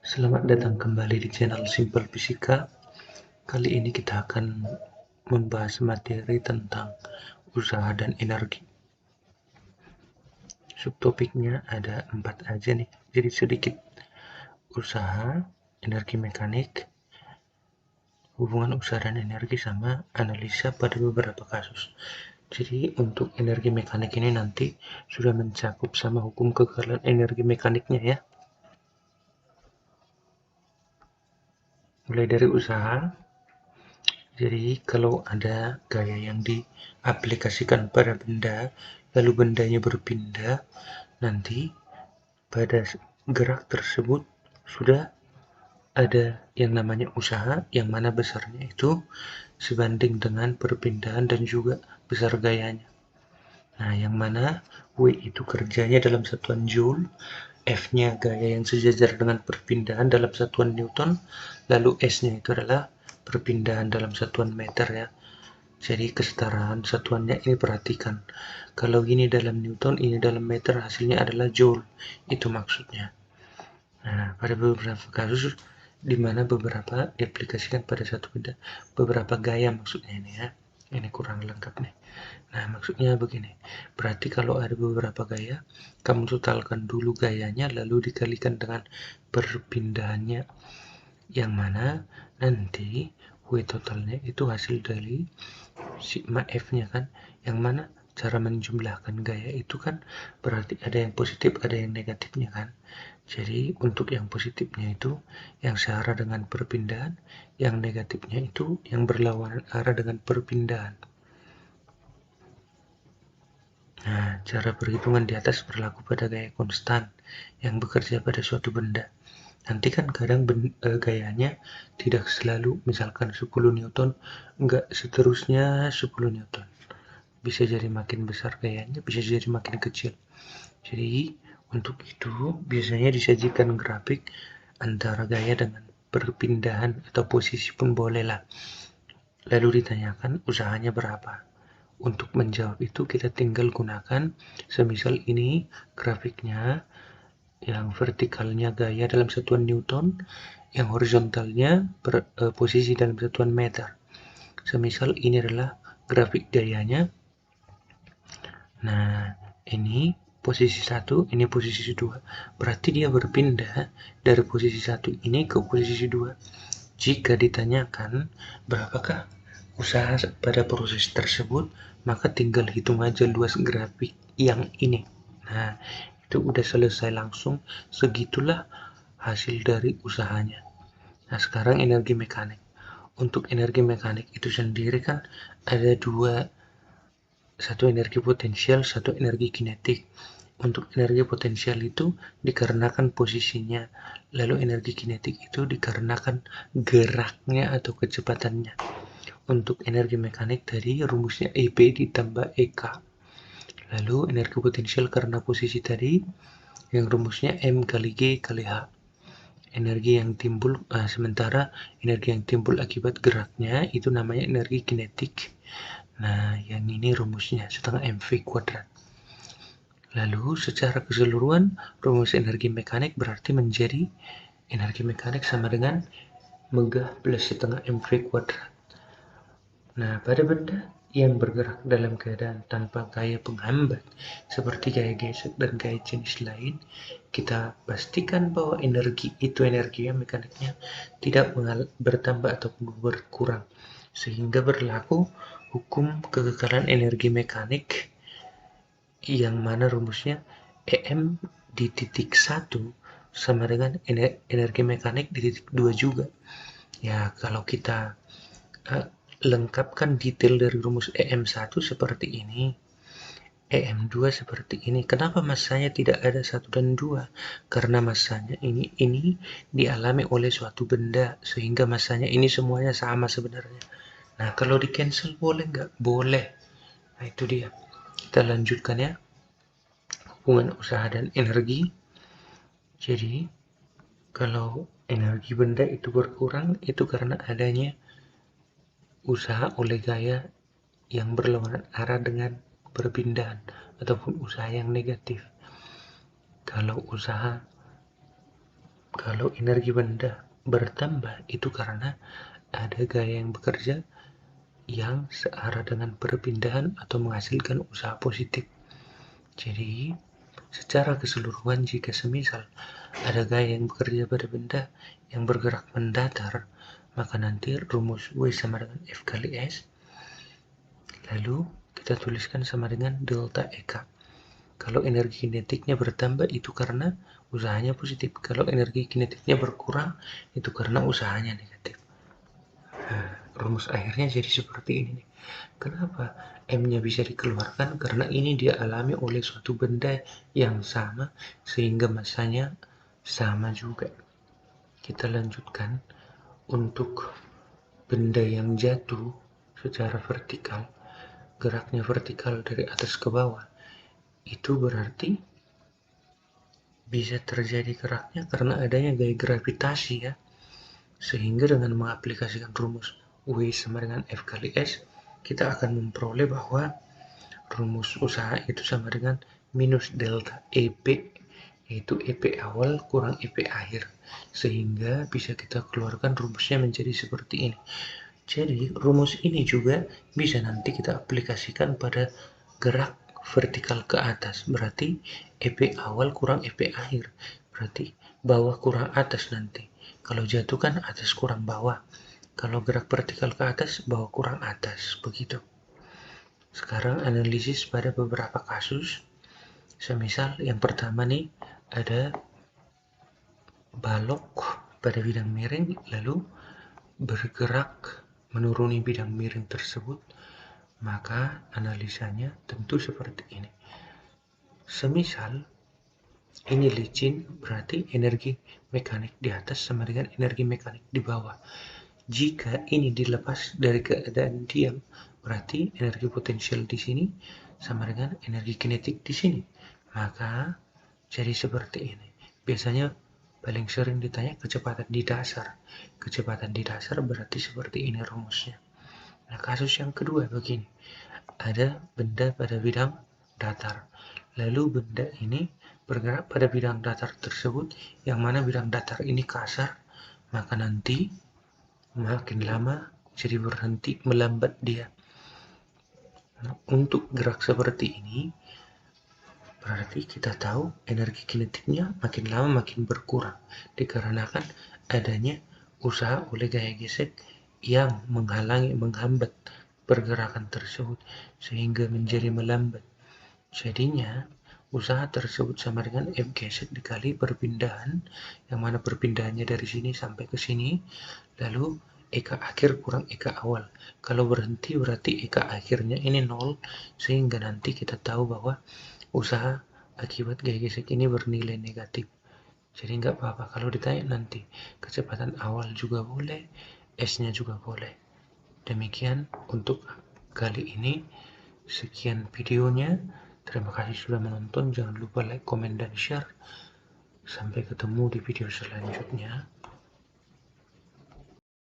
Selamat datang kembali di channel Simple Fisika. Kali ini kita akan membahas materi tentang usaha dan energi. Subtopiknya ada 4 aja nih, jadi sedikit. Usaha, energi mekanik, hubungan usaha dan energi, sama analisa pada beberapa kasus. Jadi untuk energi mekanik ini nanti sudah mencakup sama hukum kekerasan energi mekaniknya ya. Mulai dari usaha. Jadi kalau ada gaya yang diaplikasikan pada benda, lalu bendanya berpindah, nanti pada gerak tersebut sudah ada yang namanya usaha, yang mana besarnya itu sebanding dengan perpindahan dan juga besar gayanya. Nah, yang mana W itu kerjanya dalam satuan Joule, F-nya gaya yang sejajar dengan perpindahan dalam satuan Newton, lalu S-nya itu adalah perpindahan dalam satuan meter ya. Jadi kesetaraan satuannya ini perhatikan. Kalau ini dalam Newton, ini dalam meter, hasilnya adalah Joule. Itu maksudnya. Nah, pada beberapa kasus di mana beberapa diaplikasikan pada satu benda, beberapa gaya maksudnya ini ya. Ini kurang lengkap nih. Nah, maksudnya begini. Berarti kalau ada beberapa gaya, kamu totalkan dulu gayanya lalu dikalikan dengan perpindahannya, yang mana nanti W totalnya itu hasil dari sigma F-nya kan, yang mana cara menjumlahkan gaya itu kan berarti ada yang positif, ada yang negatifnya kan. Jadi untuk yang positifnya itu yang searah dengan perpindahan, yang negatifnya itu yang berlawanan arah dengan perpindahan. Nah, cara perhitungan di atas berlaku pada gaya konstan yang bekerja pada suatu benda. Nanti kan kadang gayanya tidak selalu, misalkan 10 Newton, enggak seterusnya 10 Newton. Bisa jadi makin besar gayanya, bisa jadi makin kecil. Jadi untuk itu biasanya disajikan grafik antara gaya dengan perpindahan atau posisi pun boleh lah. Lalu ditanyakan usahanya berapa. Untuk menjawab itu kita tinggal gunakan, semisal ini grafiknya yang vertikalnya gaya dalam satuan Newton, yang horizontalnya posisi dalam satuan meter. Semisal ini adalah grafik gayanya. Nah, ini posisi 1, ini posisi 2. Berarti dia berpindah dari posisi 1 ini ke posisi 2. Jika ditanyakan berapakah usaha pada proses tersebut, maka tinggal hitung aja luas grafik yang ini. Nah, itu udah selesai langsung, segitulah hasil dari usahanya. Nah, sekarang energi mekanik. Untuk energi mekanik itu sendiri kan ada dua, satu energi potensial, satu energi kinetik. Untuk energi potensial itu dikarenakan posisinya, lalu energi kinetik itu dikarenakan geraknya atau kecepatannya. Untuk energi mekanik dari rumusnya EP ditambah EK. Lalu energi potensial karena posisi tadi, yang rumusnya M kali G kali H. Energi yang timbul, sementara energi yang timbul akibat geraknya itu namanya energi kinetik. Nah, yang ini rumusnya setengah mv kuadrat. Lalu secara keseluruhan rumus energi mekanik berarti menjadi energi mekanik sama dengan megah plus setengah mv kuadrat. Nah, pada benda yang bergerak dalam keadaan tanpa gaya penghambat seperti gaya gesek dan gaya jenis lain, kita pastikan bahwa energi mekaniknya tidak bertambah ataupun berkurang, sehingga berlaku hukum kekekalan energi mekanik, yang mana rumusnya EM di titik 1 sama dengan energi mekanik di titik 2 juga. Ya, kalau kita lengkapkan detail dari rumus EM1 seperti ini, EM2 seperti ini. Kenapa massanya tidak ada 1 dan 2? Karena massanya ini dialami oleh suatu benda, sehingga massanya ini semuanya sama sebenarnya. Nah, kalau di cancel boleh nggak? Boleh. Nah, itu dia. Kita lanjutkan ya. Hubungan usaha dan energi. Jadi, kalau energi benda itu berkurang, itu karena adanya usaha oleh gaya yang berlawanan arah dengan perpindahan ataupun usaha yang negatif. Kalau usaha Kalau energi benda bertambah itu karena ada gaya yang bekerja yang searah dengan perpindahan atau menghasilkan usaha positif. Jadi, secara keseluruhan jika semisal ada gaya yang bekerja pada benda yang bergerak mendatar, maka nanti rumus W sama dengan F kali S, lalu kita tuliskan sama dengan delta EK. Kalau energi kinetiknya bertambah itu karena usahanya positif. Kalau energi kinetiknya berkurang itu karena usahanya negatif. Rumus akhirnya jadi seperti ini. Kenapa M-nya bisa dikeluarkan? Karena ini dia alami oleh suatu benda yang sama sehingga massanya sama juga. Kita lanjutkan. Untuk benda yang jatuh secara vertikal, geraknya vertikal dari atas ke bawah, itu berarti bisa terjadi geraknya karena adanya gaya gravitasi ya. Sehingga dengan mengaplikasikan rumus W sama dengan F kali S, kita akan memperoleh bahwa rumus usaha itu sama dengan minus delta EP, yaitu EP awal kurang EP akhir. Sehingga bisa kita keluarkan rumusnya menjadi seperti ini. Jadi rumus ini juga bisa nanti kita aplikasikan pada gerak vertikal ke atas. Berarti EP awal kurang EP akhir. Berarti bawah kurang atas nanti. Kalau jatuh kan atas kurang bawah. Kalau gerak vertikal ke atas, bawah kurang atas. Begitu. Sekarang analisis pada beberapa kasus. Semisal yang pertama nih, ada balok pada bidang miring, lalu bergerak menuruni bidang miring tersebut, maka analisanya tentu seperti ini. Semisal ini licin, berarti energi mekanik di atas sama dengan energi mekanik di bawah. Jika ini dilepas dari keadaan diam, berarti energi potensial di sini sama dengan energi kinetik di sini. Maka jadi seperti ini. Biasanya paling sering ditanya kecepatan di dasar. Kecepatan di dasar berarti seperti ini rumusnya. Nah, kasus yang kedua begini. Ada benda pada bidang datar. Lalu benda ini bergerak pada bidang datar tersebut, yang mana bidang datar ini kasar, maka nanti makin lama jadi berhenti, melambat dia. Nah, untuk gerak seperti ini, berarti kita tahu energi kinetiknya makin lama makin berkurang, dikarenakan adanya usaha oleh gaya gesek yang menghambat pergerakan tersebut, sehingga menjadi melambat. Jadinya usaha tersebut sama dengan F gesek dikali perpindahan, yang mana perpindahannya dari sini sampai ke sini, lalu EK akhir kurang EK awal. Kalau berhenti berarti EK akhirnya ini 0, sehingga nanti kita tahu bahwa usaha akibat gaya gesek ini bernilai negatif. Jadi nggak apa-apa kalau ditanya nanti kecepatan awal juga boleh, S-nya juga boleh. Demikian untuk kali ini. Sekian videonya. Terima kasih sudah menonton. Jangan lupa like, komen, dan share. Sampai ketemu di video selanjutnya.